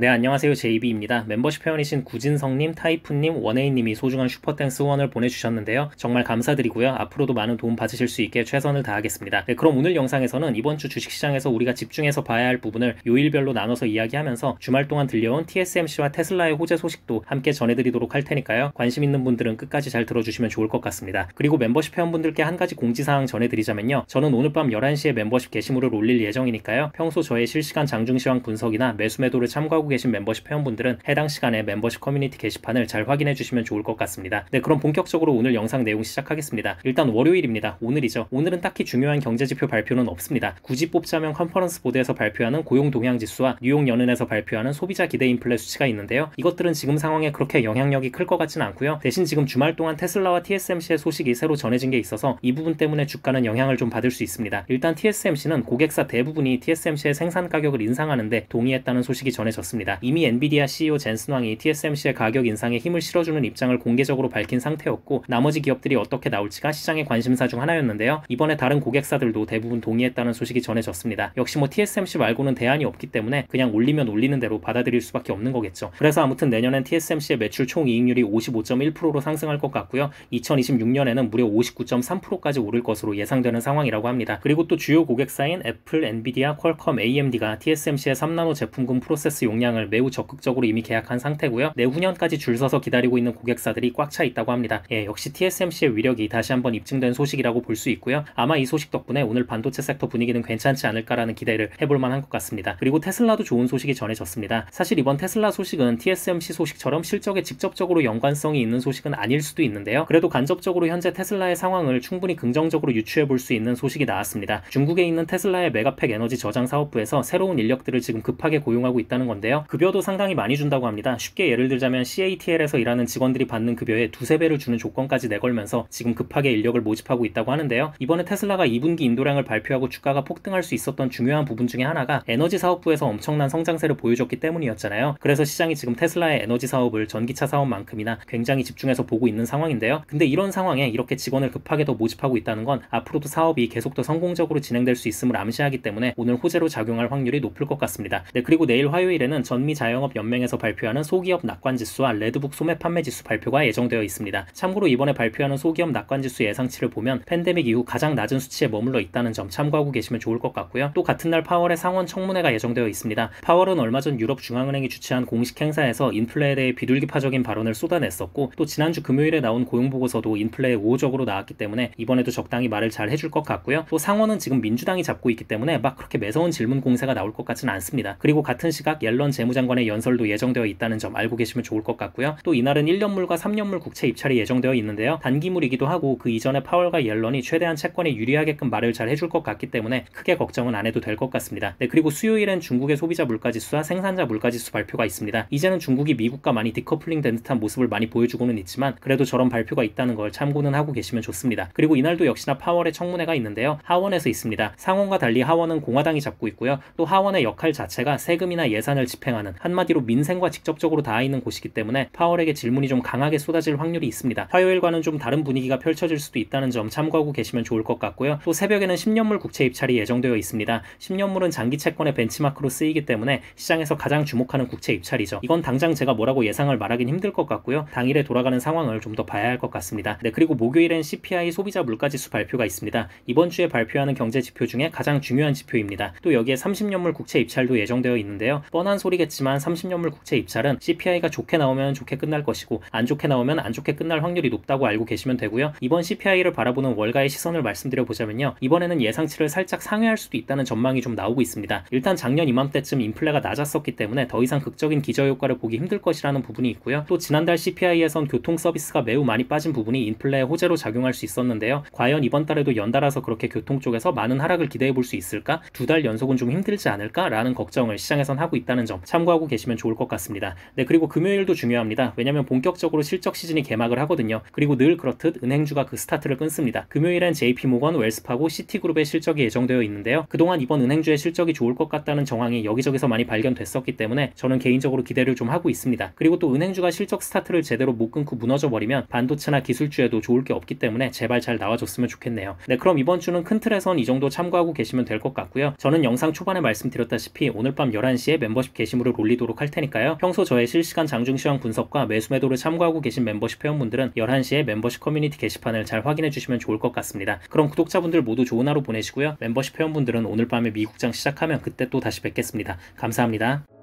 네, 안녕하세요. JB입니다. 멤버십 회원이신 구진성님, 타이푼님, 원에이님이 소중한 슈퍼땡스 후원을 보내주셨는데요. 정말 감사드리고요. 앞으로도 많은 도움 받으실 수 있게 최선을 다하겠습니다. 네, 그럼 오늘 영상에서는 이번 주 주식시장에서 우리가 집중해서 봐야 할 부분을 요일별로 나눠서 이야기하면서 주말 동안 들려온 TSMC와 테슬라의 호재 소식도 함께 전해드리도록 할 테니까요. 관심 있는 분들은 끝까지 잘 들어주시면 좋을 것 같습니다. 그리고 멤버십 회원분들께 한 가지 공지사항 전해드리자면요. 저는 오늘 밤 11시에 멤버십 게시물을 올릴 예정이니까요. 평소 저의 실시간 장중시황 분석이나 매수 매도를 참고하고 계신 멤버십 회원분들은 해당 시간에 멤버십 커뮤니티 게시판을 잘 확인해 주시면 좋을 것 같습니다. 네, 그럼 본격적으로 오늘 영상 내용 시작하겠습니다. 일단 월요일입니다. 오늘이죠. 오늘은 딱히 중요한 경제지표 발표는 없습니다. 굳이 뽑자면 컨퍼런스 보드에서 발표하는 고용 동향 지수와 뉴욕 연은에서 발표하는 소비자 기대 인플레 수치가 있는데요. 이것들은 지금 상황에 그렇게 영향력이 클 것 같진 않고요. 대신 지금 주말 동안 테슬라와 TSMC의 소식이 새로 전해진 게 있어서 이 부분 때문에 주가는 영향을 좀 받을 수 있습니다. 일단 TSMC는 고객사 대부분이 TSMC의 생산 가격을 인상하는데 동의했다는 소식이 전해졌습니다. 이미 엔비디아 CEO 젠슨 왕이 TSMC의 가격 인상에 힘을 실어주는 입장을 공개적으로 밝힌 상태였고 나머지 기업들이 어떻게 나올지가 시장의 관심사 중 하나였는데요. 이번에 다른 고객사들도 대부분 동의했다는 소식이 전해졌습니다. 역시 TSMC 말고는 대안이 없기 때문에 그냥 올리면 올리는 대로 받아들일 수밖에 없는 거겠죠. 그래서 아무튼 내년엔 TSMC의 매출 총이익률이 55.1%로 상승할 것 같고요. 2026년에는 무려 59.3%까지 오를 것으로 예상되는 상황이라고 합니다. 그리고 또 주요 고객사인 애플, 엔비디아, 퀄컴, AMD가 TSMC의 3나노 제품군 프로세스 용량을 매우 적극적으로 이미 계약한 상태고요. 내후년까지 줄 서서 기다리고 있는 고객사들이 꽉 차 있다고 합니다. 역시 TSMC의 위력이 다시 한번 입증된 소식이라고 볼 수 있고요. 아마 이 소식 덕분에 오늘 반도체 섹터 분위기는 괜찮지 않을까라는 기대를 해볼 만한 것 같습니다. 그리고 테슬라도 좋은 소식이 전해졌습니다. 사실 이번 테슬라 소식은 TSMC 소식처럼 실적에 직접적으로 연관성이 있는 소식은 아닐 수도 있는데요. 그래도 간접적으로 현재 테슬라의 상황을 충분히 긍정적으로 유추해 볼 수 있는 소식이 나왔습니다. 중국에 있는 테슬라의 메가팩 에너지 저장 사업부에서 새로운 인력들을 지금 급하게 고용하고 있다는 건데요. 급여도 상당히 많이 준다고 합니다. 쉽게 예를 들자면 CATL에서 일하는 직원들이 받는 급여의 두세 배를 주는 조건까지 내걸면서 지금 급하게 인력을 모집하고 있다고 하는데요. 이번에 테슬라가 2분기 인도량을 발표하고 주가가 폭등할 수 있었던 중요한 부분 중에 하나가 에너지 사업부에서 엄청난 성장세를 보여줬기 때문이었잖아요. 그래서 시장이 지금 테슬라의 에너지 사업을 전기차 사업만큼이나 굉장히 집중해서 보고 있는 상황인데요. 근데 이런 상황에 이렇게 직원을 급하게 더 모집하고 있다는 건 앞으로도 사업이 계속 더 성공적으로 진행될 수 있음을 암시하기 때문에 오늘 호재로 작용할 확률이 높을 것 같습니다. 네, 그리고 내일 화요일에는 전미자영업연맹에서 발표하는 소기업 낙관지수와 레드북 소매 판매지수 발표가 예정되어 있습니다. 참고로 이번에 발표하는 소기업 낙관지수 예상치를 보면 팬데믹 이후 가장 낮은 수치에 머물러 있다는 점 참고하고 계시면 좋을 것 같고요. 또 같은 날 파월의 상원 청문회가 예정되어 있습니다. 파월은 얼마 전 유럽 중앙은행이 주최한 공식 행사에서 인플레에 대해 비둘기파적인 발언을 쏟아냈었고 또 지난주 금요일에 나온 고용보고서도 인플레에 우호적으로 나왔기 때문에 이번에도 적당히 말을 잘 해줄 것 같고요. 또 상원은 지금 민주당이 잡고 있기 때문에 막 그렇게 매서운 질문 공세가 나올 것 같지는 않습니다. 그리고 같은 시각 옐런 재무장관의 연설도 예정되어 있다는 점 알고 계시면 좋을 것 같고요. 또 이날은 1년물과 3년물 국채 입찰이 예정되어 있는데요. 단기물이기도 하고 그 이전에 파월과 옐런이 최대한 채권에 유리하게끔 말을 잘 해줄 것 같기 때문에 크게 걱정은 안 해도 될 것 같습니다. 네, 그리고 수요일엔 중국의 소비자 물가지수와 생산자 물가지수 발표가 있습니다. 이제는 중국이 미국과 많이 디커플링 된 듯한 모습을 많이 보여주고는 있지만 그래도 저런 발표가 있다는 걸 참고는 하고 계시면 좋습니다. 그리고 이날도 역시나 파월의 청문회가 있는데요. 하원에서 있습니다. 상원과 달리 하원은 공화당이 잡고 있고요. 또 하원의 역할 자체가 세금이나 예산을 집행하는 한마디로 민생과 직접적으로 닿아 있는 곳이기 때문에 파월에게 질문이 좀 강하게 쏟아질 확률이 있습니다. 화요일과는 좀 다른 분위기가 펼쳐질 수도 있다는 점 참고하고 계시면 좋을 것 같고요. 또 새벽에는 10년물 국채 입찰이 예정되어 있습니다. 10년물은 장기 채권의 벤치마크로 쓰이기 때문에 시장에서 가장 주목하는 국채 입찰이죠. 이건 당장 제가 뭐라고 예상을 말하긴 힘들 것 같고요. 당일에 돌아가는 상황을 좀 더 봐야 할 것 같습니다. 네, 그리고 목요일엔 CPI 소비자 물가지수 발표가 있습니다. 이번 주에 발표하는 경제 지표 중에 가장 중요한 지표입니다. 또 여기에 30년물 국채 입찰도 예정되어 있는데요. 뻔한 소리겠지만 30년물 국채 입찰은 CPI가 좋게 나오면 좋게 끝날 것이고 안 좋게 나오면 안 좋게 끝날 확률이 높다고 알고 계시면 되고요. 이번 CPI를 바라보는 월가의 시선을 말씀드려 보자면요. 이번에는 예상치를 살짝 상회할 수도 있다는 전망이 좀 나오고 있습니다. 일단 작년 이맘때쯤 인플레가 낮았었기 때문에 더 이상 극적인 기저효과를 보기 힘들 것이라는 부분이 있고요. 또 지난달 CPI에선 교통 서비스가 매우 많이 빠진 부분이 인플레의 호재로 작용할 수 있었는데요. 과연 이번 달에도 연달아서 그렇게 교통 쪽에서 많은 하락을 기대해 볼 수 있을까? 두 달 연속은 좀 힘들지 않을까? 라는 걱정을 시장에선 하고 있다는 점 참고하고 계시면 좋을 것 같습니다. 네, 그리고 금요일도 중요합니다. 왜냐면 본격적으로 실적 시즌이 개막을 하거든요. 그리고 늘 그렇듯 은행주가 그 스타트를 끊습니다. 금요일엔 JP모건, 웰스파고, 시티그룹의 실적이 예정되어 있는데요. 그동안 이번 은행주의 실적이 좋을 것 같다는 정황이 여기저기서 많이 발견됐었기 때문에 저는 개인적으로 기대를 좀 하고 있습니다. 그리고 또 은행주가 실적 스타트를 제대로 못 끊고 무너져 버리면 반도체나 기술주에도 좋을 게 없기 때문에 제발 잘 나와줬으면 좋겠네요. 네, 그럼 이번 주는 큰 틀에선 이 정도 참고하고 계시면 될 것 같고요. 저는 영상 초반에 말씀드렸다시피 오늘 밤 11시에 멤버십 게시 게시물을 올리도록 할 테니까요. 평소 저의 실시간 장중 시황 분석과 매수 매도를 참고하고 계신 멤버십 회원분들은 11시에 멤버십 커뮤니티 게시판을 잘 확인해 주시면 좋을 것 같습니다. 그럼 구독자분들 모두 좋은 하루 보내시고요. 멤버십 회원분들은 오늘 밤에 미국장 시작하면 그때 또 다시 뵙겠습니다. 감사합니다.